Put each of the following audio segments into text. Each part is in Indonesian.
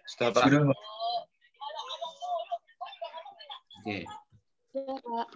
Sudah, Pak. Sudah, Pak. Oke. Ya, Pak.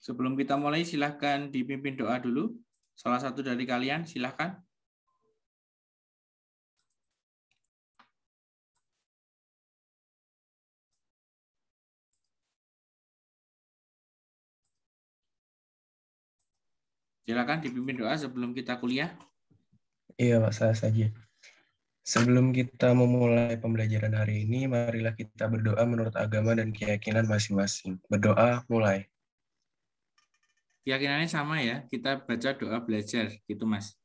Sebelum kita mulai, silahkan dipimpin doa dulu. Salah satu dari kalian, silahkan. Silakan dipimpin doa sebelum kita kuliah. Iya, Pak, saya saja. Sebelum kita memulai pembelajaran hari ini, marilah kita berdoa menurut agama dan keyakinan masing-masing. Berdoa, mulai. Keyakinannya sama ya, kita baca doa belajar, gitu Mas.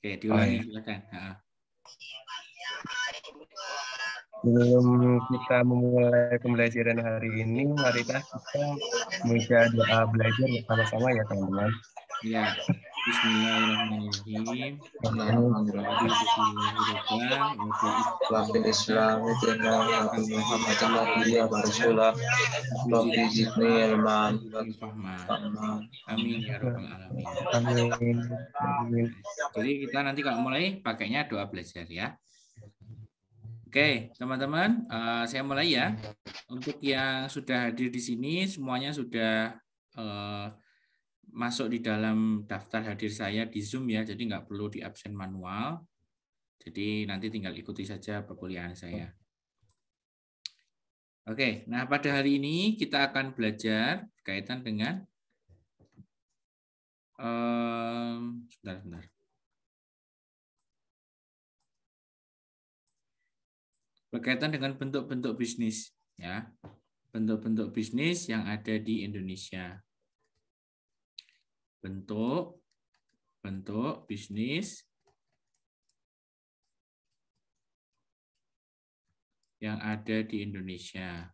Oke, Oh, iya. diulangi silakan. Sebelum kita memulai pembelajaran hari ini, marilah kita membaca doa belajar bersama-sama ya, teman-teman. Ya, Bismillahirrahmanirrahim. Wafil Islam Idina Nabi Muhammad Nabiya Rasulullah Rabbi Zidni Ilman Amin ya rabbal alamin. Amin. Jadi kita nanti kalau mulai pakainya doa belajar ya. Oke, teman-teman, saya mulai ya. Untuk yang sudah hadir di sini, semuanya sudah masuk di dalam daftar hadir saya di Zoom ya, jadi nggak perlu di absen manual. Jadi nanti tinggal ikuti saja perkuliahan saya. Oke, nah pada hari ini kita akan belajar berkaitan dengan sebentar. Berkaitan dengan bentuk-bentuk bisnis ya. Bentuk-bentuk bisnis yang ada di Indonesia. Bentuk bisnis yang ada di Indonesia.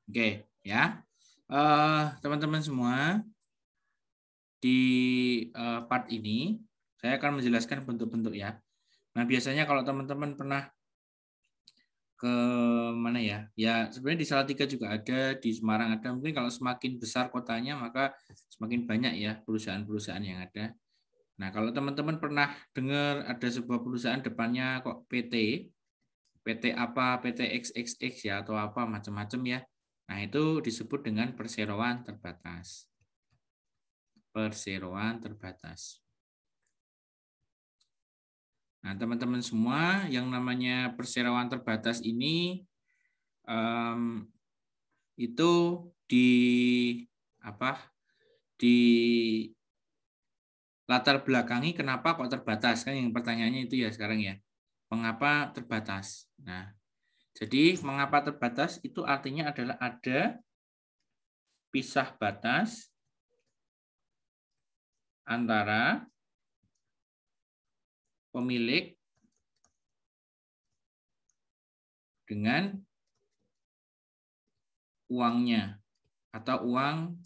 Oke, ya. Teman-teman semua, di part ini saya akan menjelaskan bentuk-bentuk ya. Nah, biasanya kalau teman-teman pernah ke mana ya? Ya, sebenarnya di Salatiga juga ada, di Semarang ada. Mungkin kalau semakin besar kotanya, maka semakin banyak ya perusahaan-perusahaan yang ada. Nah, kalau teman-teman pernah dengar ada sebuah perusahaan depannya kok PT apa, PT XXX ya, atau apa, macam-macam ya. Nah, itu disebut dengan perseroan terbatas. Perseroan terbatas. Nah, teman-teman semua, yang namanya perseroan terbatas ini itu di latar belakangi kenapa kok terbatas, kan yang pertanyaannya itu ya sekarang ya. Mengapa terbatas? Nah, jadi mengapa terbatas itu artinya adalah ada pisah batas antara pemilik dengan uangnya atau uang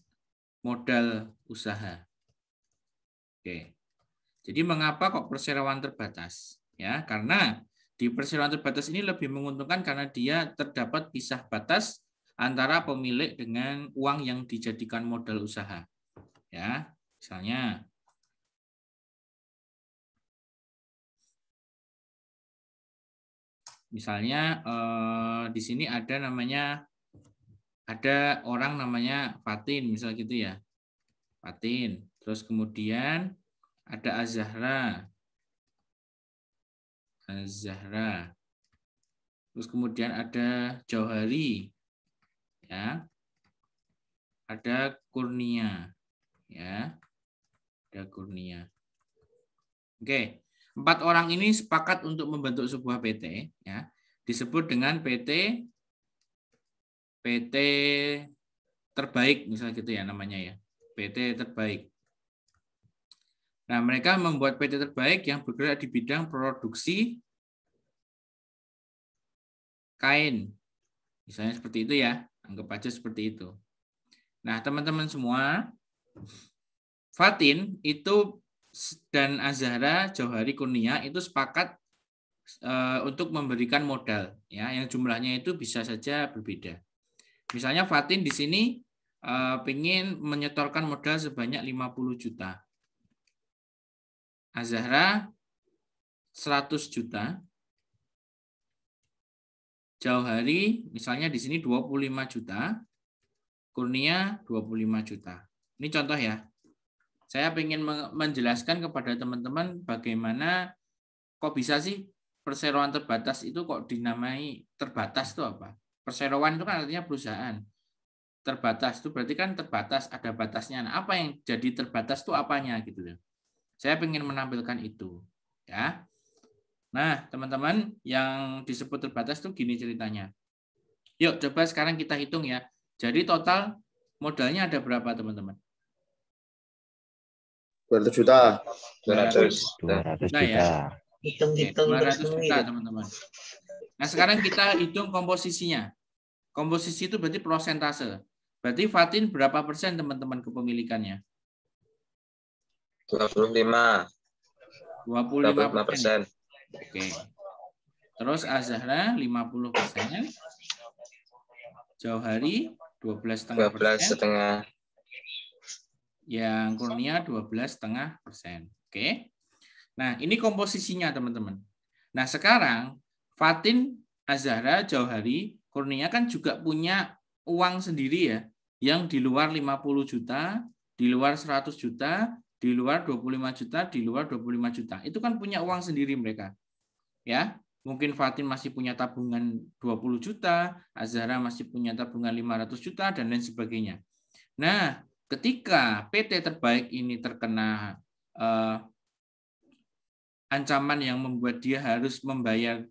modal usaha. Oke. Jadi mengapa kok perseroan terbatas? Ya, karena di perseroan terbatas ini lebih menguntungkan karena dia terdapat pisah batas antara pemilik dengan uang yang dijadikan modal usaha. Ya, misalnya di sini ada orang namanya Fatin, misal gitu ya. Fatin. Terus kemudian ada Az-Zahra. Terus kemudian ada Jauhari. Ya. Ada Kurnia. Ya. Ada Kurnia. Oke. 4 orang ini sepakat untuk membentuk sebuah PT, ya. Disebut dengan PT terbaik, misalnya gitu ya namanya ya. PT terbaik. Nah, mereka membuat PT terbaik yang bergerak di bidang produksi kain. Misalnya seperti itu ya, anggap aja seperti itu. Nah, teman-teman semua, Fatin itu dan Azhara Jauhari Kurnia itu sepakat untuk memberikan modal, ya, yang jumlahnya itu bisa saja berbeda. Misalnya Fatin di sini ingin menyetorkan modal sebanyak 50 juta. Azhara 100 juta. Jauhari misalnya di sini 25 juta. Kurnia 25 juta. Ini contoh ya. Saya ingin menjelaskan kepada teman-teman bagaimana kok bisa sih perseroan terbatas itu kok dinamai terbatas itu apa? Perseroan itu kan artinya perusahaan. Terbatas itu berarti kan terbatas, ada batasnya. Nah, apa yang jadi terbatas itu apanya gitu ya. Saya ingin menampilkan itu, ya. Nah, teman-teman, yang disebut terbatas itu gini ceritanya. Yuk, coba sekarang kita hitung ya. Jadi total modalnya ada berapa, teman-teman? 200 juta. 200 200 juta ya. Hitung-hitung 200 juta, teman-teman. Nah, sekarang kita hitung komposisinya. Komposisi itu berarti persentase. Berarti Fatin berapa persen, teman-teman, kepemilikannya? 25%. 25%. Oke. Terus Azhara 50%. Jauhari 12,5%. Yang Kurnia 12,5%. Oke. Nah, ini komposisinya, teman-teman. Nah, sekarang Fatin, Azhara, Jauhari, Kurnia kan juga punya uang sendiri ya, yang di luar 50 juta, di luar 100 juta, di luar 25 juta, di luar 25 juta. Itu kan punya uang sendiri mereka. Ya, mungkin Fatin masih punya tabungan 20 juta, Azhara masih punya tabungan 500 juta, dan lain sebagainya. Nah, ketika PT Terbaik ini terkena ancaman yang membuat dia harus membayar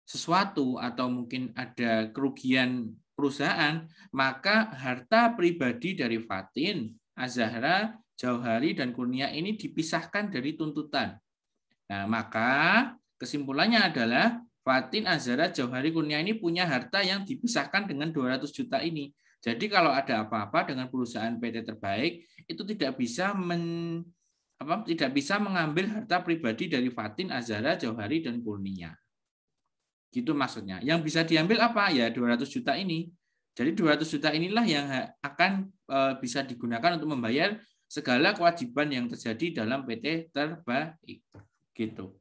sesuatu atau mungkin ada kerugian perusahaan, maka harta pribadi dari Fatin, Azhara, Jauhari, dan Kurnia ini dipisahkan dari tuntutan. Nah, maka kesimpulannya adalah Fatin, Azhara, Jauhari, Kurnia ini punya harta yang dipisahkan dengan 200 juta ini. Jadi kalau ada apa-apa dengan perusahaan PT Terbaik, itu tidak bisa mengambil harta pribadi dari Fatin, Azhara, Jauhari, dan Kurnia. Gitu maksudnya. Yang bisa diambil apa? Ya 200 juta ini. Jadi 200 juta inilah yang akan bisa digunakan untuk membayar segala kewajiban yang terjadi dalam PT Terbaik. Gitu.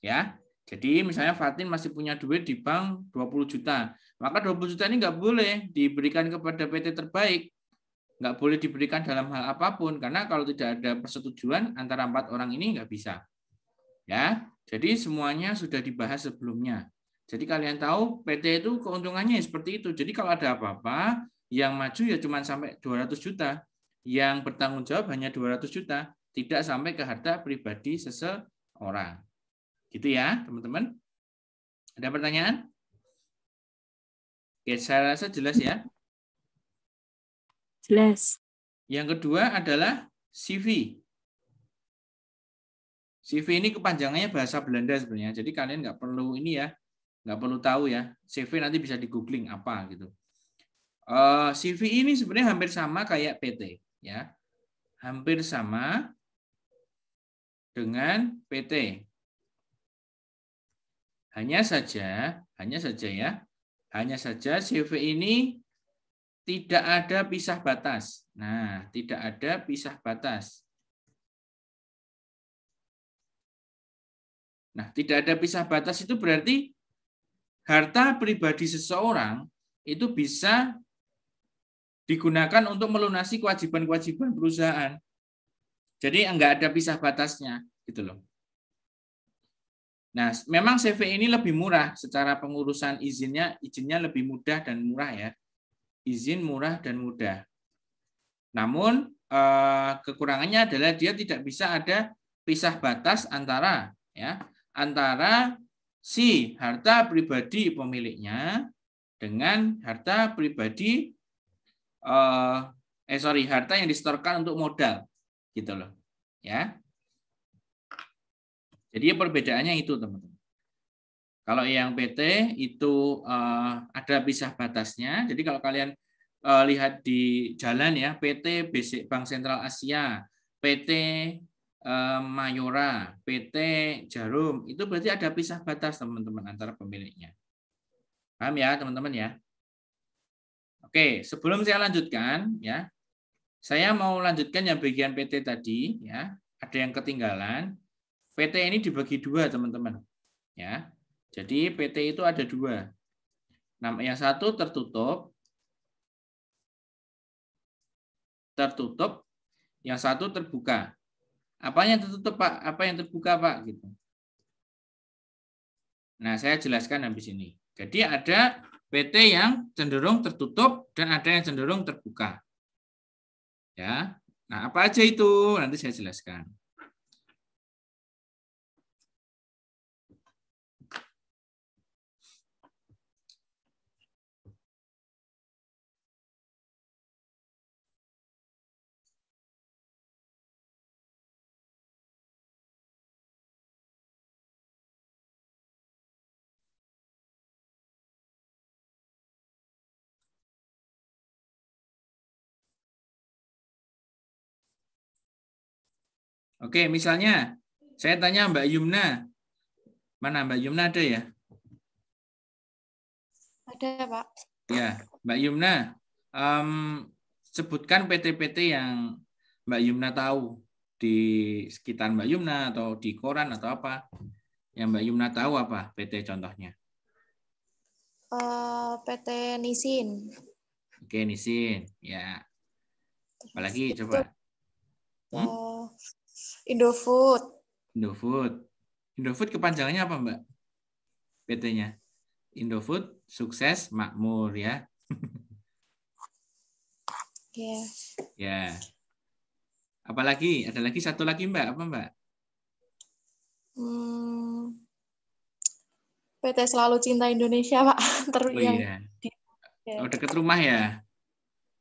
Ya. Jadi misalnya Fatin masih punya duit di bank 20 juta. Maka 20 juta ini nggak boleh diberikan kepada PT Terbaik. Nggak boleh diberikan dalam hal apapun. Karena kalau tidak ada persetujuan antara 4 orang ini nggak bisa. Ya. Jadi semuanya sudah dibahas sebelumnya. Jadi kalian tahu PT itu keuntungannya seperti itu. Jadi kalau ada apa-apa, yang maju ya cuma sampai 200 juta. Yang bertanggung jawab hanya 200 juta. Tidak sampai ke harta pribadi seseorang. Gitu ya, teman-teman. Ada pertanyaan? Oke, saya rasa jelas ya. Jelas. Yang kedua adalah CV. CV ini kepanjangannya bahasa Belanda sebenarnya. Jadi kalian nggak perlu ini ya. Nggak perlu tahu ya, CV nanti bisa di googling apa gitu. CV ini sebenarnya hampir sama kayak PT, ya, hampir sama dengan PT. Hanya saja CV ini tidak ada pisah batas. Nah, tidak ada pisah batas. Nah, tidak ada pisah batas itu berarti harta pribadi seseorang itu bisa digunakan untuk melunasi kewajiban-kewajiban perusahaan. Jadi enggak ada pisah batasnya, gitu loh. Nah, memang CV ini lebih murah secara pengurusan izinnya lebih mudah dan murah ya. Izin murah dan mudah. Namun kekurangannya adalah dia tidak bisa ada pisah batas antara si harta pribadi pemiliknya dengan harta pribadi harta yang disetorkan untuk modal, gitu loh, ya. Jadi perbedaannya itu, teman-teman. Kalau yang PT itu ada pisah batasnya. Jadi kalau kalian lihat di jalan ya, PT Bank Sentral Asia, PT Mayora, PT Jarum, itu berarti ada pisah batas teman-teman antara pemiliknya. Paham ya teman-teman ya? Oke, sebelum saya lanjutkan ya, saya mau lanjutkan yang bagian PT tadi ya. Ada yang ketinggalan. PT ini dibagi dua teman-teman ya. Jadi PT itu ada dua. Yang satu tertutup, yang satu terbuka. Apa yang tertutup Pak? Apa yang terbuka Pak? Gitu. Nah saya jelaskan habis ini. Jadi ada PT yang cenderung tertutup dan ada yang cenderung terbuka. Ya. Nah apa aja itu? Nanti saya jelaskan. Oke, misalnya saya tanya Mbak Yumna. Mana Mbak Yumna ada ya? Ada, Pak. Ya, Mbak Yumna. Sebutkan PT-PT yang Mbak Yumna tahu di sekitar Mbak Yumna atau di koran atau apa. Yang Mbak Yumna tahu apa PT contohnya? PT Nisin. Oke, Nisin. Ya. Apalagi coba? Indofood. Indofood kepanjangannya apa Mbak? PT-nya? Indofood Sukses Makmur ya. Ya. Ya. Apalagi? Ada lagi satu lagi Mbak, apa Mbak? PT Selalu Cinta Indonesia, Pak. Oh iya. Oh, dekat rumah ya?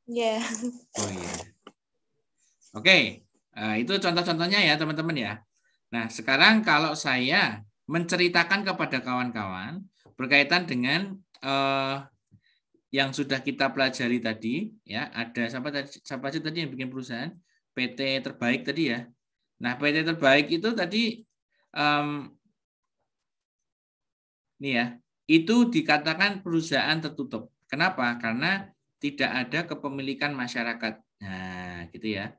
Iya. Oh iya. Oke. Itu contoh-contohnya ya teman-teman ya. Nah sekarang kalau saya menceritakan kepada kawan-kawan berkaitan dengan yang sudah kita pelajari tadi, ya ada siapa sih tadi yang bikin perusahaan PT Terbaik tadi ya. Nah PT Terbaik itu tadi nih ya, itu dikatakan perusahaan tertutup. Kenapa? Karena tidak ada kepemilikan masyarakat. Nah gitu ya.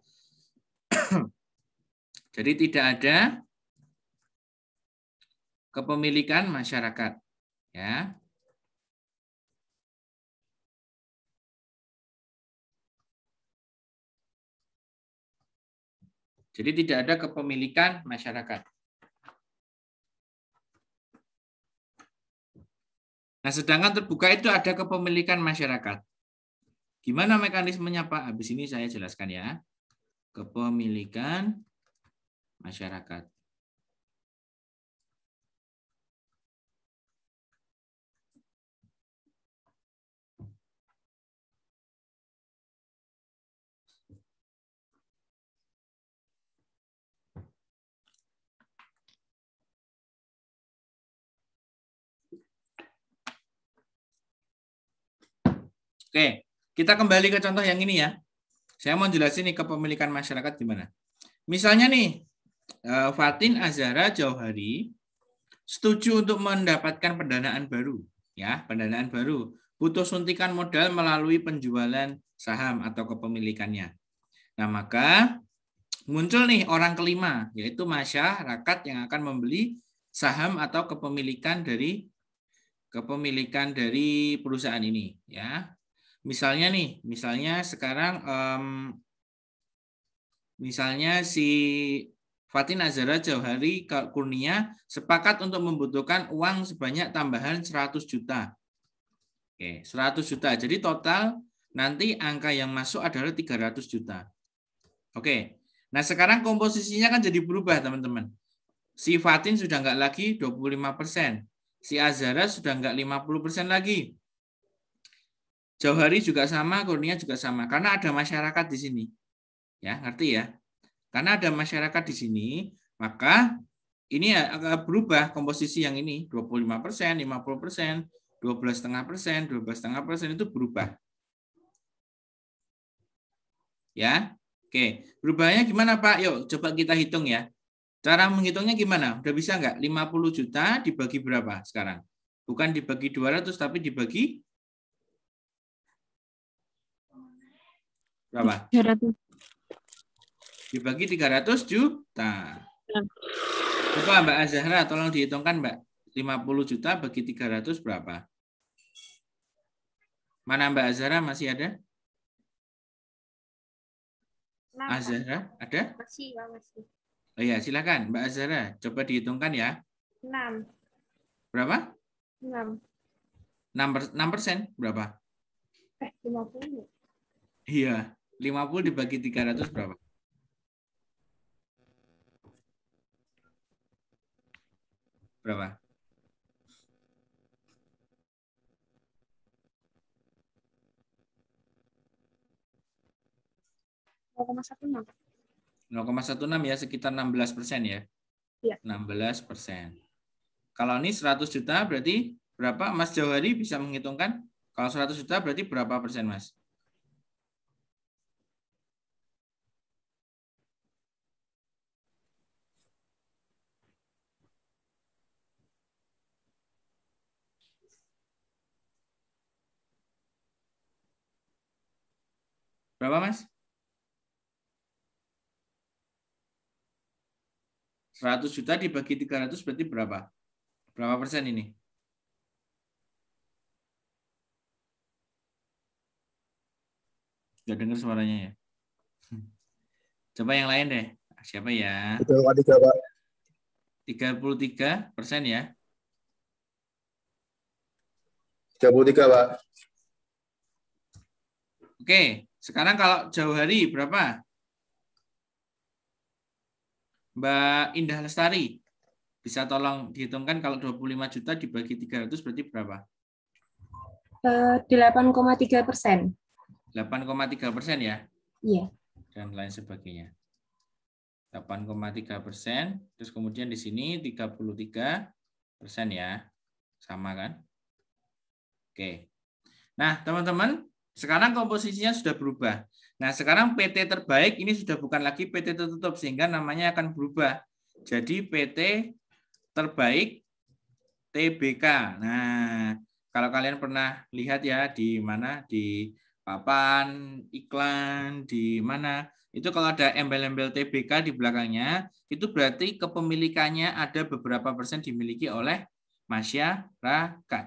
Jadi tidak ada kepemilikan masyarakat, ya. Jadi tidak ada kepemilikan masyarakat. Nah, sedangkan terbuka itu ada kepemilikan masyarakat. Gimana mekanismenya, Pak? Habis ini saya jelaskan ya. Kepemilikan masyarakat. Oke, kita kembali ke contoh yang ini ya. Saya mau jelasin nih kepemilikan masyarakat gimana. Misalnya nih, Fatin Azhara Jauhari setuju untuk mendapatkan pendanaan baru, ya, pendanaan baru. Butuh suntikan modal melalui penjualan saham atau kepemilikannya. Nah, maka muncul nih orang kelima, yaitu masyarakat yang akan membeli saham atau kepemilikan dari perusahaan ini, ya. Misalnya nih, misalnya sekarang misalnya si Fatin Azhara Jauhari Kurnia sepakat untuk membutuhkan uang sebanyak tambahan 100 juta. Oke, 100 juta. Jadi total nanti angka yang masuk adalah 300 juta. Oke. Nah, sekarang komposisinya kan jadi berubah, teman-teman. Si Fatin sudah enggak lagi 25%. Si Azhara sudah enggak 50% lagi. Jauhari juga sama, Kurnia juga sama, karena ada masyarakat di sini. Ya, ngerti ya? Karena ada masyarakat di sini, maka ini akan berubah komposisi yang ini 25%, 50%, 12,5%, 12,5% itu berubah. Ya. Oke, berubahnya gimana Pak? Yuk coba kita hitung ya. Cara menghitungnya gimana? Udah bisa nggak? 50 juta dibagi berapa sekarang? Bukan dibagi 200 tapi dibagi berapa? 300. Dibagi 300 juta. Coba Mbak Azahra tolong dihitungkan Mbak. 50 juta bagi 300 berapa? Mana Mbak Azahra masih ada? Azahra ada? Masih, masih. Oh ya, silakan Mbak Azahra. Coba dihitungkan ya. 6. Berapa? 6. 6% berapa? 50. Iya, 50 dibagi 300 berapa? Berapa? $0,16. 0,16 ya, sekitar 16% ya. Iya. 16%. Kalau ini 100 juta berarti berapa? Mas Jauhari bisa menghitungkan? Kalau 100 juta berarti berapa persen, Mas? Berapa, Mas? 100 juta dibagi 300 berarti berapa? Berapa persen ini? Gak dengar suaranya ya? Coba yang lain deh. Siapa ya? 3,3 Pak. 33% ya? 33 Pak. Oke, sekarang kalau Jauhari berapa? Mbak Indah Lestari, bisa tolong dihitungkan kalau 25 juta dibagi 300 berarti berapa? 8,3%. 8,3% ya? Iya. Dan lain sebagainya. 8,3%, terus kemudian di sini 33% ya. Sama kan? Oke. Nah, teman-teman, sekarang komposisinya sudah berubah. Nah, sekarang PT terbaik ini sudah bukan lagi PT tertutup, sehingga namanya akan berubah. Jadi PT terbaik TBK. Nah, kalau kalian pernah lihat ya di mana, di papan iklan, di mana, itu kalau ada embel-embel TBK di belakangnya, itu berarti kepemilikannya ada beberapa persen dimiliki oleh masyarakat.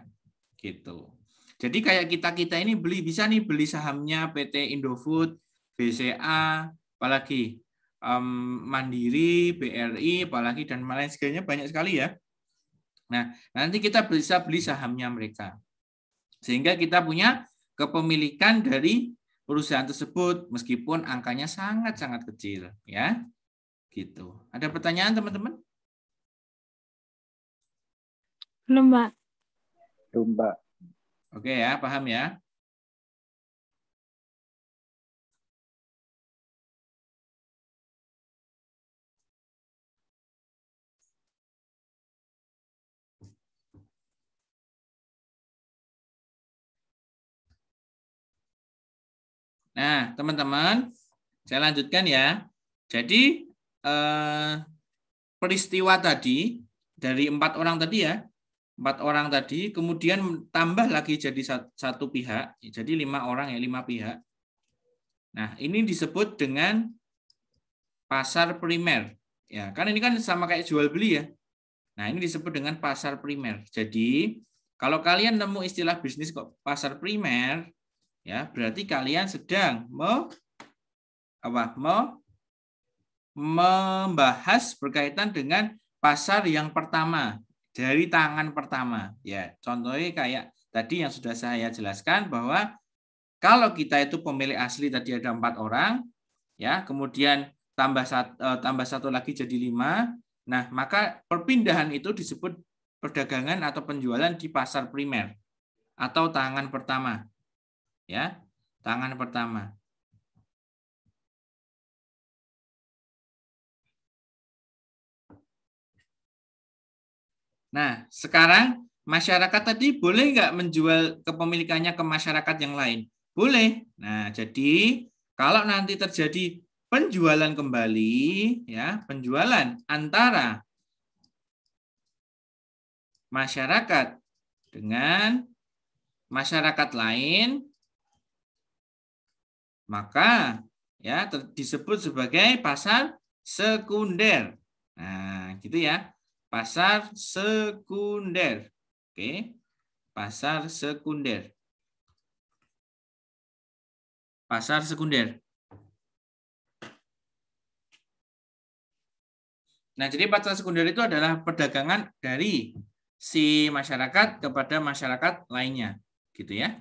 Gitu. Jadi kayak kita ini bisa nih beli sahamnya PT Indofood, BCA, apalagi Mandiri, BRI, apalagi dan lain sebagainya banyak sekali ya. Nah, nanti kita bisa beli sahamnya mereka. Sehingga kita punya kepemilikan dari perusahaan tersebut meskipun angkanya sangat-sangat kecil ya. Gitu. Ada pertanyaan teman-teman? Belum, Mbak. Belum Pak. Oke ya, paham ya? Nah, teman-teman, saya lanjutkan ya. Jadi, peristiwa tadi, dari 4 orang tadi ya, 4 orang tadi, kemudian tambah lagi jadi satu pihak, jadi 5 orang ya, 5 pihak. Nah, ini disebut dengan pasar primer. Ya, kan ini kan sama kayak jual beli ya. Nah, ini disebut dengan pasar primer. Jadi, kalau kalian nemu istilah bisnis kok pasar primer, ya berarti kalian sedang membahas berkaitan dengan pasar yang pertama, dari tangan pertama. Ya, contohnya kayak tadi yang sudah saya jelaskan bahwa kalau kita itu pemilik asli tadi ada 4 orang, ya, kemudian tambah satu lagi jadi 5. Nah, maka perpindahan itu disebut perdagangan atau penjualan di pasar primer atau tangan pertama. Ya, tangan pertama. Nah, sekarang masyarakat tadi boleh nggak menjual kepemilikannya ke masyarakat yang lain? Boleh. Nah, jadi kalau nanti terjadi penjualan kembali, ya, penjualan antara masyarakat dengan masyarakat lain, maka ya disebut sebagai pasar sekunder. Nah, gitu ya. Pasar sekunder. Oke. Pasar sekunder. Pasar sekunder. Nah, jadi pasar sekunder itu adalah perdagangan dari si masyarakat kepada masyarakat lainnya, gitu ya.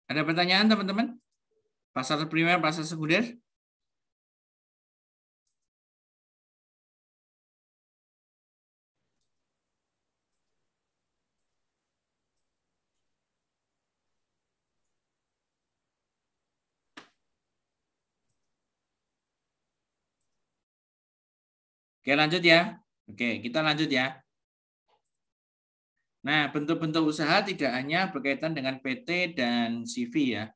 Ada pertanyaan, teman-teman? Pasar primer, pasar sekunder? Oke, lanjut ya. Oke, kita lanjut ya. Nah, bentuk-bentuk usaha tidak hanya berkaitan dengan PT dan CV ya,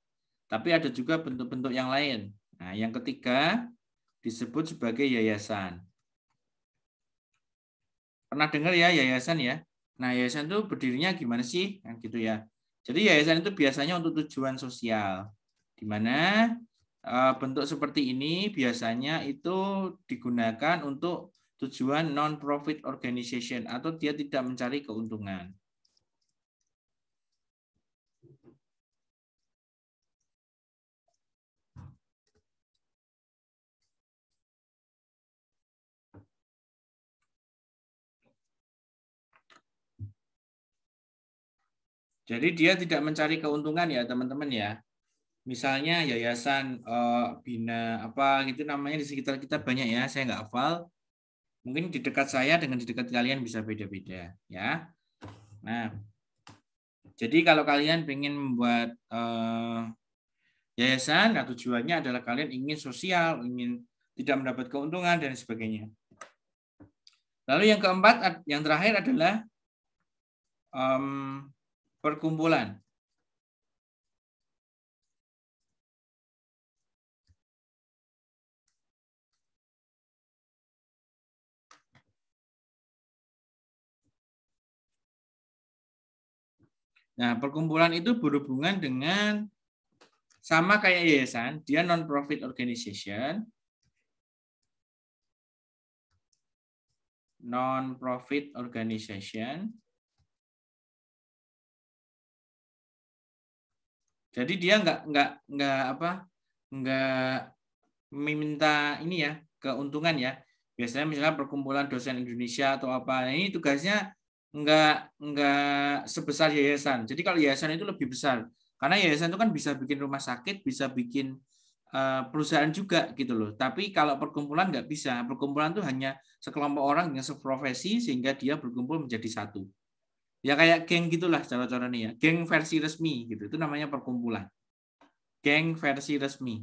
tapi ada juga bentuk-bentuk yang lain. Nah, yang ketiga disebut sebagai yayasan. Pernah dengar ya yayasan ya? Nah, yayasan itu berdirinya gimana sih? Kan gitu ya. Jadi yayasan itu biasanya untuk tujuan sosial, di mana bentuk seperti ini biasanya itu digunakan untuk tujuan non-profit organization atau dia tidak mencari keuntungan. Jadi dia tidak mencari keuntungan ya teman-teman ya. Misalnya yayasan bina apa gitu namanya di sekitar kita banyak ya, saya nggak hafal. Mungkin di dekat saya dengan di dekat kalian bisa beda-beda ya. Nah, jadi kalau kalian ingin membuat yayasan, nah tujuannya adalah kalian ingin sosial, ingin tidak mendapat keuntungan dan sebagainya. Lalu yang keempat, yang terakhir adalah perkumpulan. Nah, perkumpulan itu berhubungan dengan sama kayak yayasan, dia non-profit organization. Non-profit organization. Jadi dia nggak meminta ini ya keuntungan ya. Biasanya misalnya perkumpulan dosen Indonesia atau apa, nah, ini tugasnya nggak sebesar yayasan. Jadi kalau yayasan itu lebih besar, karena yayasan itu kan bisa bikin rumah sakit, bisa bikin perusahaan juga gitu loh. Tapi kalau perkumpulan nggak bisa. Perkumpulan itu hanya sekelompok orang yang seprofesi sehingga dia berkumpul menjadi satu. Ya kayak geng gitulah cara-cara nih ya. Geng versi resmi gitu. Itu namanya perkumpulan. Geng versi resmi.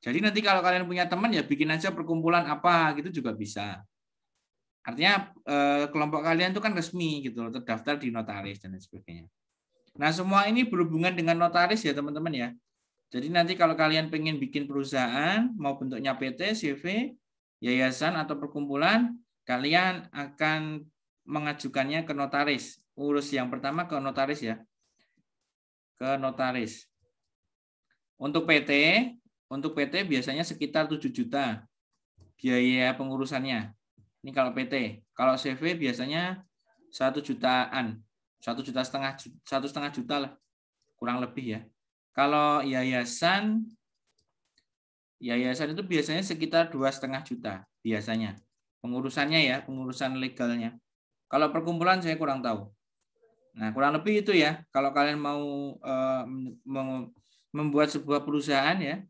Jadi nanti kalau kalian punya teman ya bikin aja perkumpulan apa gitu juga bisa. Artinya kelompok kalian itu kan resmi gitu loh, terdaftar di notaris dan sebagainya. Nah, semua ini berhubungan dengan notaris ya teman-teman ya. Jadi nanti kalau kalian pengen bikin perusahaan, mau bentuknya PT, CV, yayasan atau perkumpulan, kalian akan mengajukannya ke notaris. Urus yang pertama ke notaris ya. Ke notaris. Untuk PT biasanya sekitar 7 juta biaya pengurusannya. Ini kalau PT. Kalau CV biasanya 1 jutaan. 1,5 juta lah, kurang lebih ya. Kalau yayasan itu biasanya sekitar 2,5 juta biasanya. Pengurusannya ya, pengurusan legalnya. Kalau perkumpulan saya kurang tahu. Nah, kurang lebih itu ya. Kalau kalian mau membuat sebuah perusahaan ya.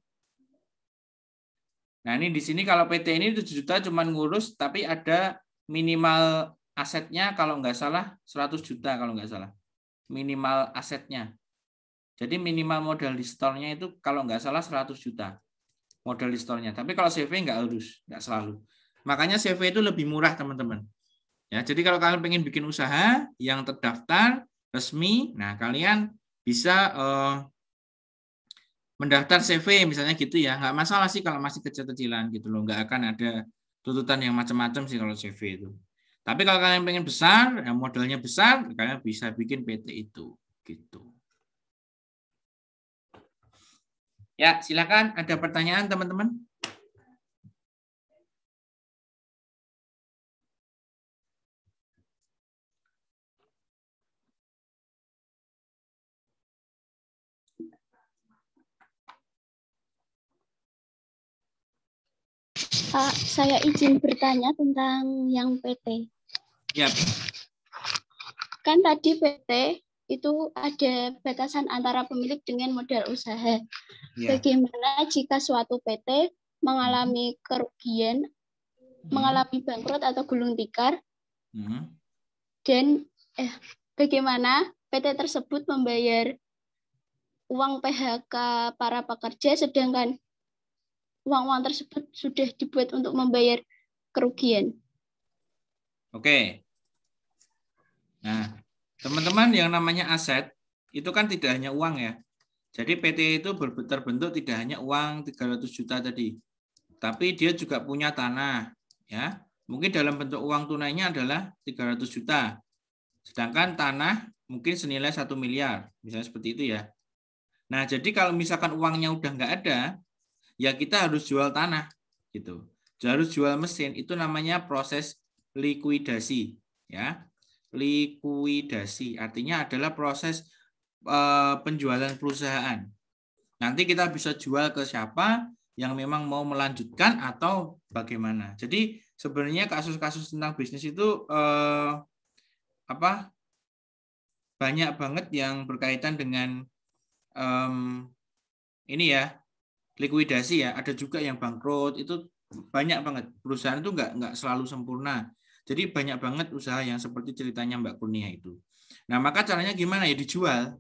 Nah, ini di sini kalau PT ini 7 juta cuman ngurus, tapi ada minimal asetnya kalau nggak salah 100 juta kalau nggak salah. Minimal asetnya. Jadi minimal modal di store-nya itu kalau nggak salah 100 juta. Modal di store-nya. Tapi kalau CV nggak harus, nggak selalu. Makanya CV itu lebih murah, teman-teman. Ya, jadi kalau kalian pengen bikin usaha yang terdaftar resmi, nah kalian bisa mendaftar CV misalnya gitu ya. Nggak masalah sih kalau masih kecil-kecilan gitu loh. Nggak akan ada tuntutan yang macam-macam sih kalau CV itu. Tapi kalau kalian pengen besar, ya modalnya besar, kalian bisa bikin PT itu gitu. Ya, silakan ada pertanyaan teman-teman. Pak, saya izin bertanya tentang yang PT. Ya. Kan tadi PT itu ada batasan antara pemilik dengan modal usaha. Ya. Bagaimana jika suatu PT mengalami kerugian, mengalami bangkrut atau gulung tikar, dan bagaimana PT tersebut membayar uang PHK para pekerja, sedangkan uang-uang tersebut sudah dibuat untuk membayar kerugian. Oke. Nah, teman-teman, yang namanya aset itu kan tidak hanya uang ya. Jadi PT itu terbentuk tidak hanya uang 300 juta tadi. Tapi dia juga punya tanah ya. Mungkin dalam bentuk uang tunainya adalah 300 juta. Sedangkan tanah mungkin senilai 1 miliar. Misalnya seperti itu ya. Nah, jadi kalau misalkan uangnya udah nggak ada, ya kita harus jual tanah gitu. Harus jual mesin, itu namanya proses likuidasi ya. Likuidasi artinya adalah proses penjualan perusahaan. Nanti kita bisa jual ke siapa yang memang mau melanjutkan atau bagaimana. Jadi sebenarnya kasus-kasus tentang bisnis itu banyak banget yang berkaitan dengan ini ya, likuidasi ya. Ada juga yang bangkrut, itu banyak banget. Perusahaan itu nggak selalu sempurna. Jadi banyak banget usaha yang seperti ceritanya Mbak Kurnia itu. Nah, maka caranya gimana ya? Dijual.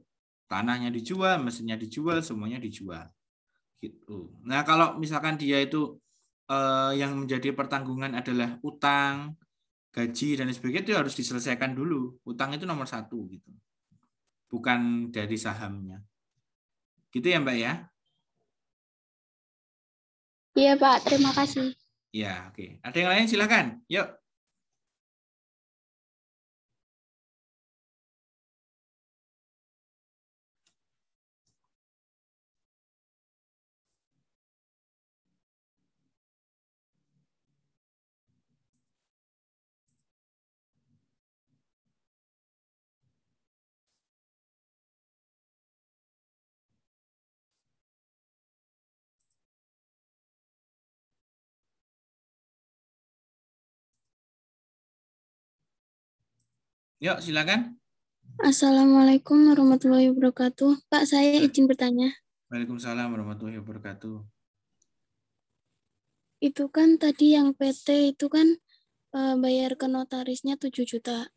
Tanahnya dijual, mesinnya dijual, semuanya dijual. Gitu. Nah, kalau misalkan dia itu yang menjadi pertanggungan adalah utang, gaji dan sebagainya, itu harus diselesaikan dulu. Utang itu nomor 1 gitu. Bukan dari sahamnya. Gitu ya, Mbak ya? Iya, Pak. Terima kasih. Ya, oke. Ada yang lain silakan. Yuk. Yuk, silakan. Assalamualaikum warahmatullahi wabarakatuh. Pak, saya izin bertanya. Waalaikumsalam warahmatullahi wabarakatuh. Itu kan tadi yang PT itu kan bayar ke notarisnya 7 juta.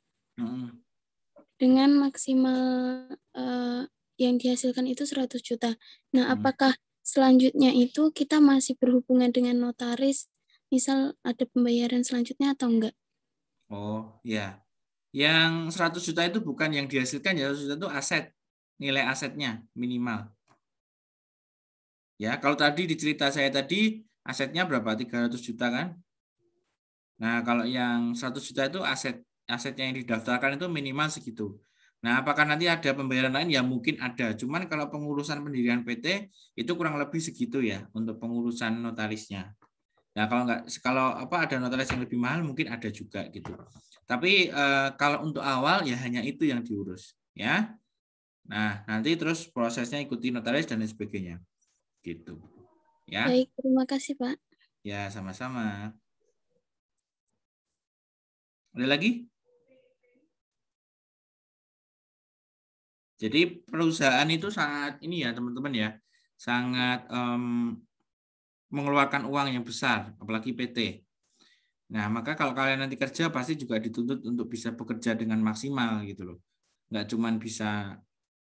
Dengan maksimal yang dihasilkan itu 100 juta. Nah, apakah selanjutnya itu kita masih berhubungan dengan notaris, misal ada pembayaran selanjutnya atau enggak? Oh, ya. Yang 100 juta itu bukan yang dihasilkan, ya 100 juta itu aset. Nilai asetnya minimal. Ya, kalau tadi di cerita saya tadi asetnya berapa? 300 juta kan? Nah, kalau yang 100 juta itu asetnya yang didaftarkan itu minimal segitu. Nah, apakah nanti ada pembayaran lain? Ya mungkin ada. Cuman kalau pengurusan pendirian PT itu kurang lebih segitu ya untuk pengurusan notarisnya. Nah, kalau ada notaris yang lebih mahal mungkin ada juga gitu. Tapi kalau untuk awal ya hanya itu yang diurus, ya. Nah, nanti terus prosesnya ikuti notaris dan lain sebagainya. Gitu. Ya. Baik, terima kasih, Pak. Ya, sama-sama. Ada lagi? Jadi perusahaan itu sangat ini ya, teman-teman ya. Sangat mengeluarkan uang yang besar, apalagi PT. Nah, maka kalau kalian nanti kerja pasti juga dituntut untuk bisa bekerja dengan maksimal gitu loh. Nggak cuma bisa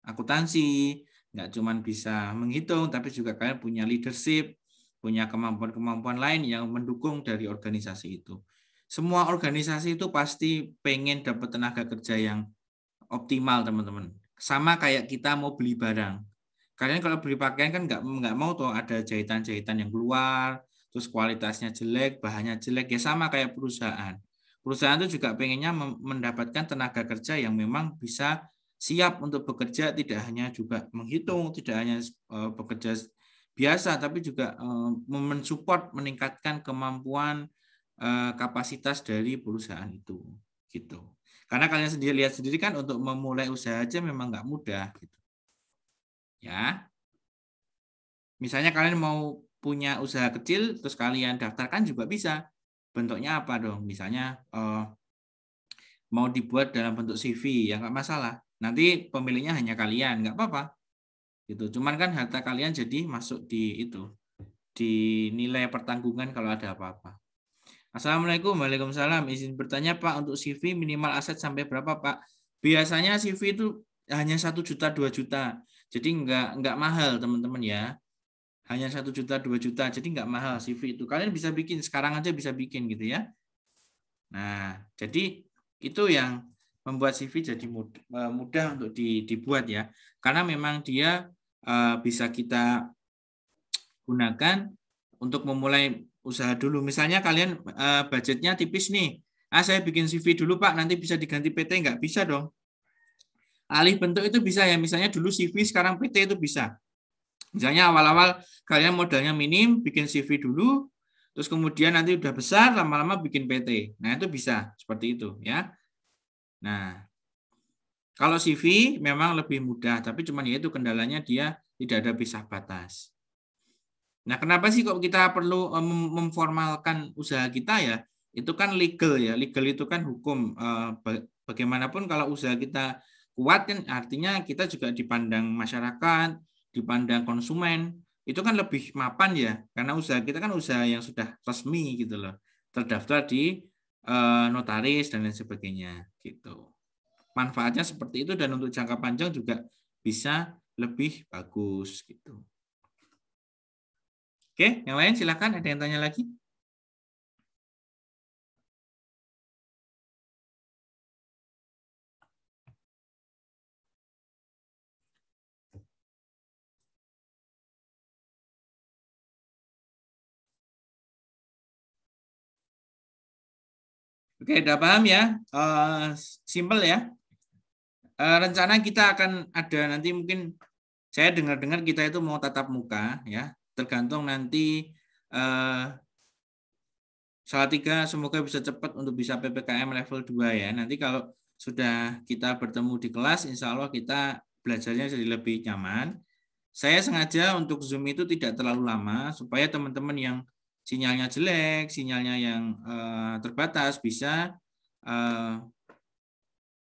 akuntansi, nggak cuma bisa menghitung, tapi juga kalian punya leadership, punya kemampuan-kemampuan lain yang mendukung dari organisasi itu. Semua organisasi itu pasti pengen dapat tenaga kerja yang optimal, teman-teman. Sama kayak kita mau beli barang. Kalian kalau beli pakaian kan nggak mau tuh ada jahitan-jahitan yang keluar, terus kualitasnya jelek, bahannya jelek, ya sama kayak perusahaan. Perusahaan itu juga pengennya mendapatkan tenaga kerja yang memang bisa siap untuk bekerja, tidak hanya juga menghitung, tidak hanya bekerja biasa, tapi juga mensupport, meningkatkan kemampuan kapasitas dari perusahaan itu, gitu. Karena kalian sendiri lihat sendiri kan untuk memulai usaha aja memang nggak mudah, gitu. Ya, misalnya kalian mau punya usaha kecil, terus kalian daftarkan juga bisa. Bentuknya apa dong? Misalnya mau dibuat dalam bentuk CV, ya nggak masalah. Nanti pemiliknya hanya kalian, nggak apa-apa. Gitu. Cuman kan harta kalian jadi masuk di itu, di nilai pertanggungan kalau ada apa-apa. Assalamualaikum, waalaikumsalam. Izin bertanya Pak, untuk CV minimal aset sampai berapa Pak? Biasanya CV itu hanya 1 juta 2 juta, jadi nggak mahal teman-teman ya. Hanya 1 juta 2 juta, jadi nggak mahal CV itu. Kalian bisa bikin sekarang aja bisa bikin gitu ya. Nah, jadi itu yang membuat CV jadi mudah untuk dibuat ya, karena memang dia bisa kita gunakan untuk memulai usaha dulu. Misalnya kalian budgetnya tipis nih, saya bikin CV dulu Pak, nanti bisa diganti PT, nggak bisa dong. Alih bentuk itu bisa ya, misalnya dulu CV, sekarang PT itu bisa. Misalnya awal-awal kalian modalnya minim, bikin CV dulu, terus kemudian nanti udah besar, lama-lama bikin PT. Nah itu bisa, seperti itu ya. Nah, kalau CV memang lebih mudah, tapi cuman ya itu kendalanya dia tidak ada pisah batas. Nah, kenapa sih kok kita perlu memformalkan usaha kita ya? Itu kan legal ya, legal itu kan hukum. Bagaimanapun kalau usaha kita kuat kan artinya kita juga dipandang masyarakat, dipandang konsumen, itu kan lebih mapan ya, karena usaha kita kan usaha yang sudah resmi gitu loh, terdaftar di notaris dan lain sebagainya gitu. Manfaatnya seperti itu, dan untuk jangka panjang juga bisa lebih bagus gitu. Oke, yang lain silakan, ada yang tanya lagi? Oke, udah paham ya? Simple ya. Rencana kita akan ada nanti, mungkin saya dengar-dengar kita itu mau tatap muka ya. Tergantung nanti Salatiga semoga bisa cepat untuk bisa PPKM level 2 ya. Nanti kalau sudah kita bertemu di kelas, insya Allah kita belajarnya jadi lebih nyaman. Saya sengaja untuk Zoom itu tidak terlalu lama, supaya teman-teman yang sinyalnya jelek, sinyalnya yang terbatas bisa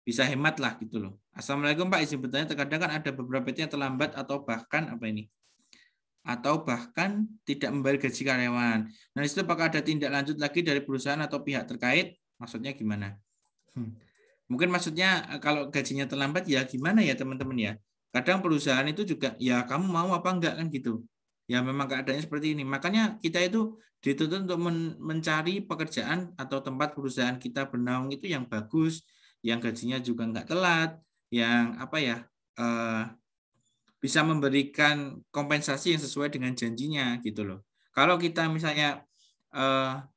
hemat lah gitu loh. Assalamualaikum Pak, izin bertanya, terkadang kan ada beberapa PT yang terlambat atau bahkan tidak membayar gaji karyawan. Nah, itu apakah ada tindak lanjut lagi dari perusahaan atau pihak terkait? Maksudnya gimana? Mungkin maksudnya kalau gajinya terlambat ya gimana ya teman-teman ya. Kadang perusahaan itu juga ya kamu mau apa enggak kan gitu. Ya memang keadaannya seperti ini. Makanya kita itu dituntut untuk mencari pekerjaan atau tempat perusahaan kita bernaung itu yang bagus, yang gajinya juga enggak telat, yang bisa memberikan kompensasi yang sesuai dengan janjinya gitu loh. Kalau kita misalnya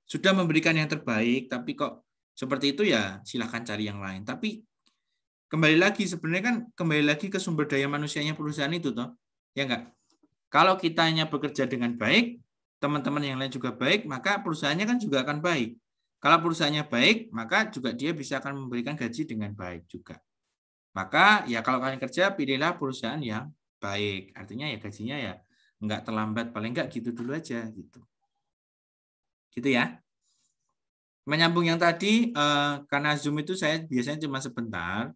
sudah memberikan yang terbaik, tapi kok seperti itu ya silahkan cari yang lain. Tapi kembali lagi sebenarnya kan kembali lagi ke sumber daya manusianya perusahaan itu toh, ya enggak? Kalau kitanya bekerja dengan baik, teman-teman yang lain juga baik, maka perusahaannya kan juga akan baik. Kalau perusahaannya baik, maka juga dia bisa akan memberikan gaji dengan baik juga. Maka ya kalau kalian kerja, pilihlah perusahaan yang baik. Artinya ya gajinya ya nggak terlambat, paling nggak gitu dulu aja gitu. Gitu ya. Menyambung yang tadi, karena Zoom itu saya biasanya cuma sebentar,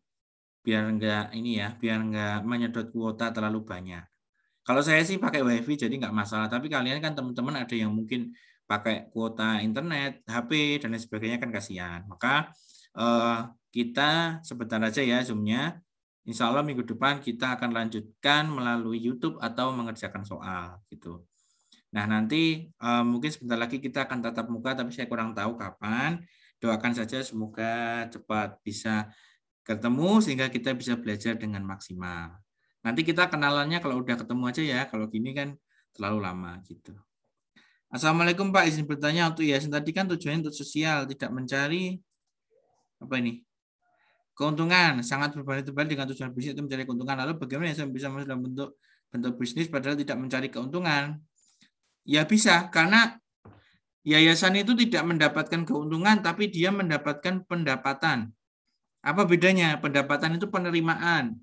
biar nggak ini ya, biar nggak menyedot kuota terlalu banyak. Kalau saya sih pakai WiFi jadi nggak masalah, tapi kalian kan teman-teman ada yang mungkin pakai kuota internet, HP dan lain sebagainya kan kasihan. Maka kita sebentar aja ya Zoom-nya. Insya Allah minggu depan kita akan lanjutkan melalui YouTube atau mengerjakan soal gitu. Nah nanti mungkin sebentar lagi kita akan tatap muka, tapi saya kurang tahu kapan. Doakan saja semoga cepat bisa ketemu sehingga kita bisa belajar dengan maksimal. Nanti kita kenalannya kalau udah ketemu aja ya, kalau gini kan terlalu lama gitu. Assalamualaikum Pak, izin bertanya untuk yayasan tadi kan tujuannya untuk sosial, tidak mencari apa ini? Keuntungan, sangat berbanding-terbalik dengan tujuan bisnis itu mencari keuntungan. Lalu bagaimana yayasan bisa masuk dalam bentuk bisnis padahal tidak mencari keuntungan? Ya bisa, karena yayasan itu tidak mendapatkan keuntungan, tapi dia mendapatkan pendapatan. Apa bedanya? Pendapatan itu penerimaan.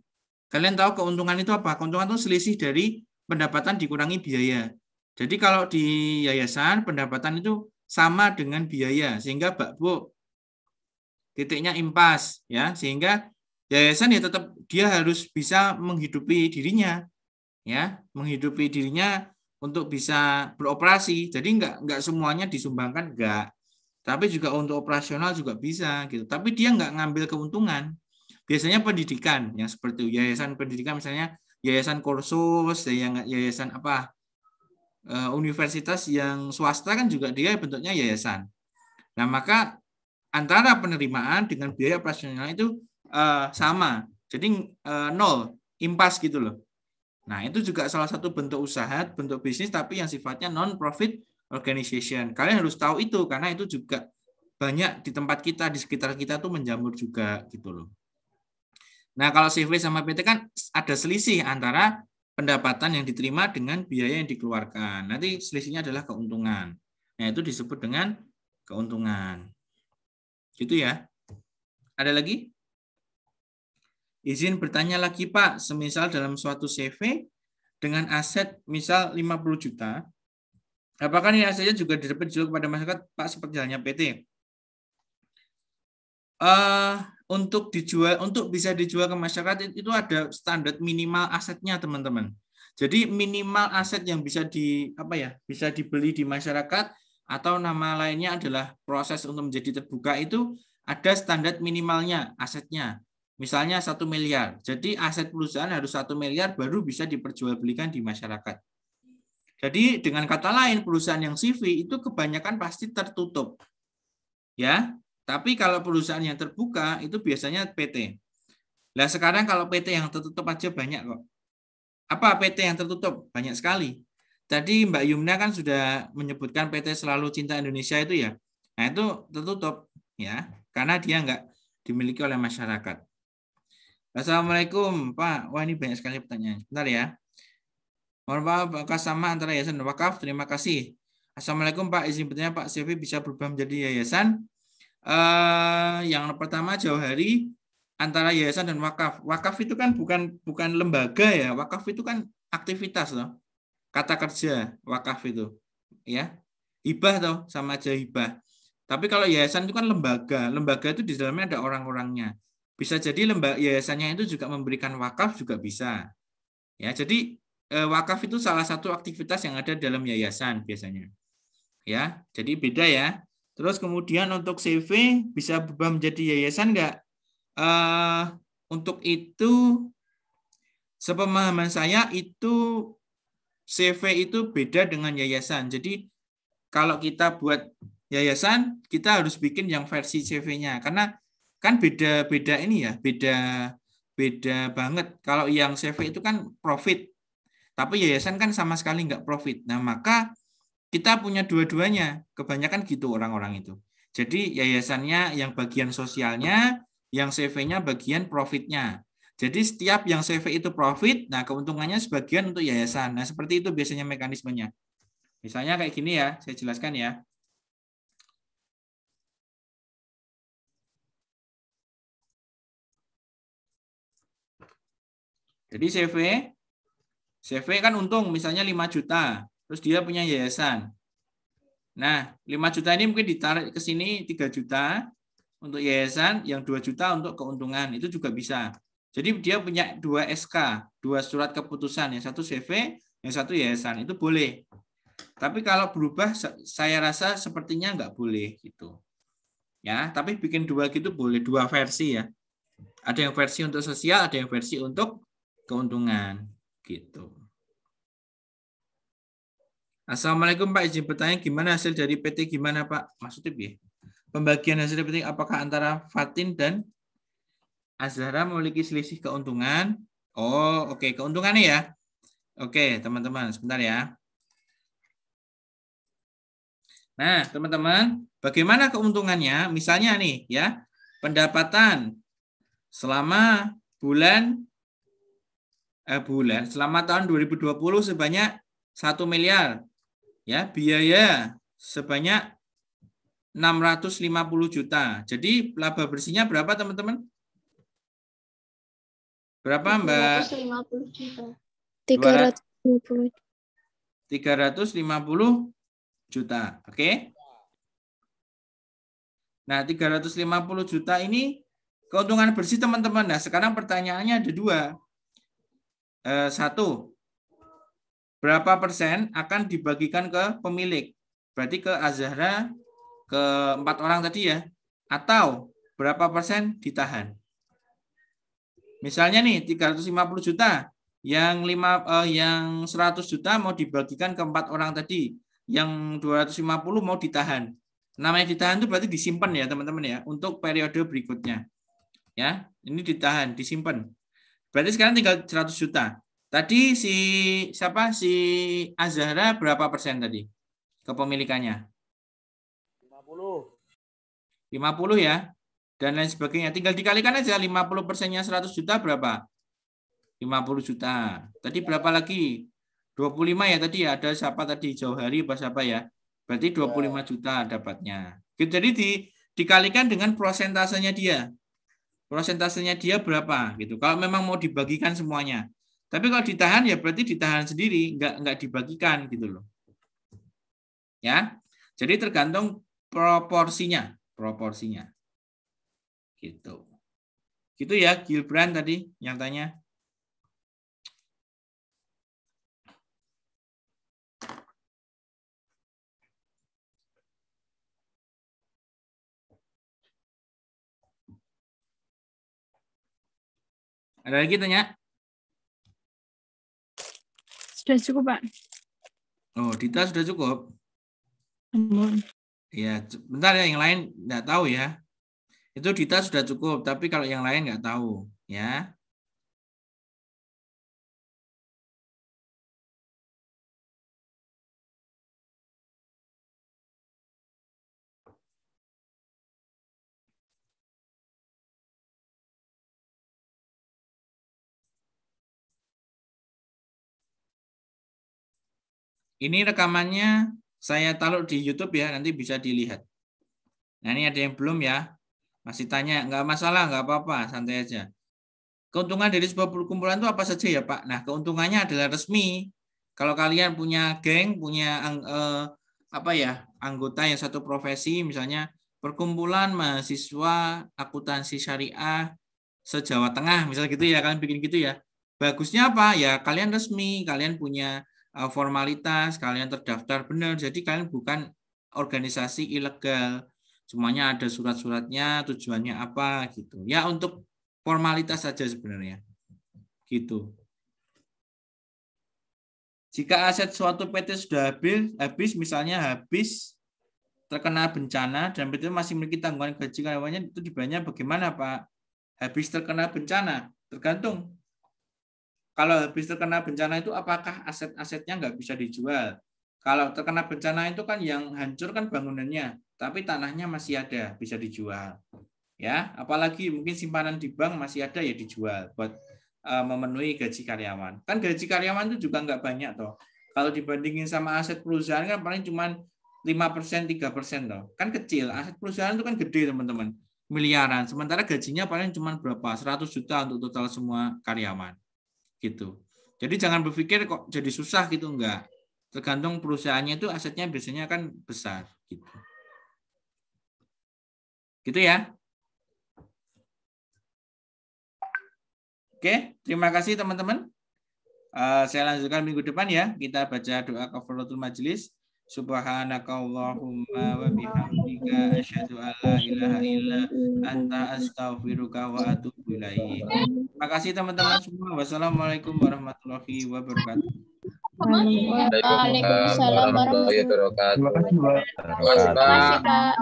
Kalian tahu keuntungan itu apa? Keuntungan itu selisih dari pendapatan dikurangi biaya. Jadi kalau di yayasan pendapatan itu sama dengan biaya, sehingga Mbak Bu titiknya impas ya, sehingga yayasan ya tetap dia harus bisa menghidupi dirinya ya, menghidupi dirinya untuk bisa beroperasi. Jadi enggak semuanya disumbangkan, enggak. Tapi juga untuk operasional juga bisa gitu. Tapi dia enggak ngambil keuntungan. Biasanya pendidikan yang seperti itu, yayasan pendidikan misalnya yayasan kursus, yayasan apa? Universitas yang swasta kan juga dia bentuknya yayasan. Nah, maka antara penerimaan dengan biaya operasional itu sama. Jadi nol, impas gitu loh. Nah, itu juga salah satu bentuk usaha, bentuk bisnis tapi yang sifatnya non-profit organization. Kalian harus tahu itu karena itu juga banyak di tempat kita, di sekitar kita tuh menjamur juga gitu loh. Nah, kalau CV sama PT kan ada selisih antara pendapatan yang diterima dengan biaya yang dikeluarkan. Nanti selisihnya adalah keuntungan. Nah, itu disebut dengan keuntungan. Gitu ya. Ada lagi? Izin bertanya lagi, Pak. Semisal dalam suatu CV dengan aset misal 50 juta, apakah ini asetnya juga dapat dijual kepada masyarakat, Pak, seperti halnya PT? Untuk bisa dijual ke masyarakat itu ada standar minimal asetnya, teman-teman. Jadi minimal aset yang bisa bisa dibeli di masyarakat atau nama lainnya adalah proses untuk menjadi terbuka itu ada standar minimalnya asetnya. Misalnya 1 miliar. Jadi aset perusahaan harus 1 miliar baru bisa diperjualbelikan di masyarakat. Jadi dengan kata lain perusahaan yang CV itu kebanyakan pasti tertutup. Ya. Tapi kalau perusahaan yang terbuka itu biasanya PT. Nah sekarang kalau PT yang tertutup aja banyak kok. Apa PT yang tertutup? Banyak sekali. Tadi Mbak Yumna kan sudah menyebutkan PT Selalu Cinta Indonesia itu ya. Nah itu tertutup ya, karena dia nggak dimiliki oleh masyarakat. Assalamualaikum Pak. Wah ini banyak sekali pertanyaan. Bentar ya. Mohon maaf apakah sama antara yayasan dan wakaf? Terima kasih. Assalamualaikum Pak. Izin bertanya Pak, CV bisa berubah menjadi yayasan? Yang pertama jauh hari antara yayasan dan wakaf. Wakaf itu kan bukan lembaga ya. Wakaf itu kan aktivitas loh. Kata kerja wakaf itu, ya. Hibah toh sama aja hibah. Tapi kalau yayasan itu kan lembaga. Lembaga itu di dalamnya ada orang-orangnya. Bisa jadi yayasannya itu juga memberikan wakaf juga bisa. Ya, jadi wakaf itu salah satu aktivitas yang ada dalam yayasan biasanya. Ya, jadi beda ya. Terus kemudian untuk CV bisa berubah menjadi yayasan enggak? Untuk itu, sepemahaman saya itu CV itu beda dengan yayasan. Jadi kalau kita buat yayasan, kita harus bikin yang versi CV-nya. Karena kan beda ini ya, beda banget. Kalau yang CV itu kan profit, tapi yayasan kan sama sekali enggak profit. Nah maka kita punya dua-duanya, kebanyakan gitu orang-orang itu. Jadi yayasannya yang bagian sosialnya, yang CV-nya bagian profitnya. Jadi setiap yang CV itu profit, nah keuntungannya sebagian untuk yayasan. Nah seperti itu biasanya mekanismenya. Misalnya kayak gini ya, saya jelaskan ya. Jadi CV kan untung misalnya 5 juta, terus dia punya yayasan. Nah, 5 juta ini mungkin ditarik ke sini 3 juta untuk yayasan, yang 2 juta untuk keuntungan, itu juga bisa. Jadi dia punya 2 SK, 2 surat keputusan, yang satu CV, yang satu yayasan, itu boleh. Tapi kalau berubah, saya rasa sepertinya nggak boleh gitu. Ya, tapi bikin 2 gitu boleh, 2 versi ya. Ada yang versi untuk sosial, ada yang versi untuk keuntungan gitu. Assalamualaikum Pak, izin bertanya gimana hasil dari PT gimana Pak? Maksudnya ya? Pembagian hasil dari PT apakah antara Fatin dan Azhara memiliki selisih keuntungan? Oh, oke, keuntungannya ya. Oke, teman-teman, sebentar ya. Nah, teman-teman, bagaimana keuntungannya? Misalnya nih ya, pendapatan selama selama tahun 2020 sebanyak 1 miliar. Ya, biaya sebanyak 650 juta. Jadi laba bersihnya berapa, teman-teman? Berapa, Mbak? 350 juta. 350 juta. Oke. Nah, 350 juta ini keuntungan bersih, teman-teman. Nah, sekarang pertanyaannya ada 2. 1, berapa persen akan dibagikan ke pemilik? Berarti ke Azhara, ke 4 orang tadi ya. Atau berapa persen ditahan? Misalnya nih 350 juta, yang 100 juta mau dibagikan ke 4 orang tadi, yang 250 mau ditahan. Namanya ditahan itu berarti disimpan ya teman-teman ya, untuk periode berikutnya. Ya, ini ditahan, disimpan. Berarti sekarang tinggal 100 juta. Tadi si Azhara berapa persen tadi kepemilikannya? 50 ya. Dan lain sebagainya. Tinggal dikalikan aja 50%-nya 100 juta berapa? 50 juta. Tadi berapa lagi? 25 ya tadi ya. Ada siapa tadi? Jauhari apa siapa ya? Berarti 25 juta dapatnya. Jadi dikalikan dengan prosentasenya dia. Prosentasenya dia berapa gitu. Kalau memang mau dibagikan semuanya. Tapi kalau ditahan ya berarti ditahan sendiri, enggak dibagikan gitu loh. Ya. Jadi tergantung proporsinya. Gitu. Gitu ya, Gilbran tadi yang tanya. Ada lagi tanya? Sudah cukup, Pak. Oh, Dita sudah cukup? Ampun. Ya, bentar ya, yang lain nggak tahu ya. Itu Dita sudah cukup, tapi kalau yang lain nggak tahu, ya. Ini rekamannya saya taruh di YouTube ya, nanti bisa dilihat. Nah, ini ada yang belum ya. Masih tanya, nggak masalah, nggak apa-apa, santai aja. Keuntungan dari sebuah perkumpulan itu apa saja ya Pak? Nah, keuntungannya adalah resmi. Kalau kalian punya geng, punya anggota yang satu profesi, misalnya perkumpulan mahasiswa akuntansi syariah se-Jawa Tengah, misalnya gitu ya, kalian bikin gitu ya. Bagusnya apa? Ya kalian resmi, kalian punya formalitas, kalian terdaftar benar, jadi kalian bukan organisasi ilegal. Semuanya ada surat-suratnya, tujuannya apa gitu. Ya untuk formalitas saja sebenarnya. Gitu. Jika aset suatu PT sudah habis misalnya habis terkena bencana dan PT masih memiliki tanggungan gaji karyawannya, itu dibayarnya bagaimana Pak? Habis terkena bencana, tergantung. Kalau habis terkena bencana itu apakah aset-asetnya nggak bisa dijual? Kalau terkena bencana itu kan yang hancur kan bangunannya, tapi tanahnya masih ada, bisa dijual. Ya, apalagi mungkin simpanan di bank masih ada ya dijual buat memenuhi gaji karyawan. Kan gaji karyawan itu juga nggak banyak toh. Kalau dibandingin sama aset perusahaan kan paling cuma 5%, 3% toh. Kan kecil. Aset perusahaan itu kan gede teman-teman, miliaran. Sementara gajinya paling cuma berapa? 100 juta untuk total semua karyawan. gitu. Jadi jangan berpikir kok jadi susah gitu, enggak. Tergantung perusahaannya itu asetnya biasanya kan besar gitu. Gitu ya. Oke, terima kasih teman-teman. Saya lanjutkan minggu depan ya. Kita baca doa kafaratul majelis. Subhanakallahumma wa bihamdika asyhadu an la ilaha illa anta astaghfiruka wa atubu ilaik. Terima kasih teman-teman semua. Wassalamualaikum warahmatullahi wabarakatuh. Waalaikumsalam warahmatullahi wabarakatuh. Terima kasih, Pak. Terima kasih, Pak.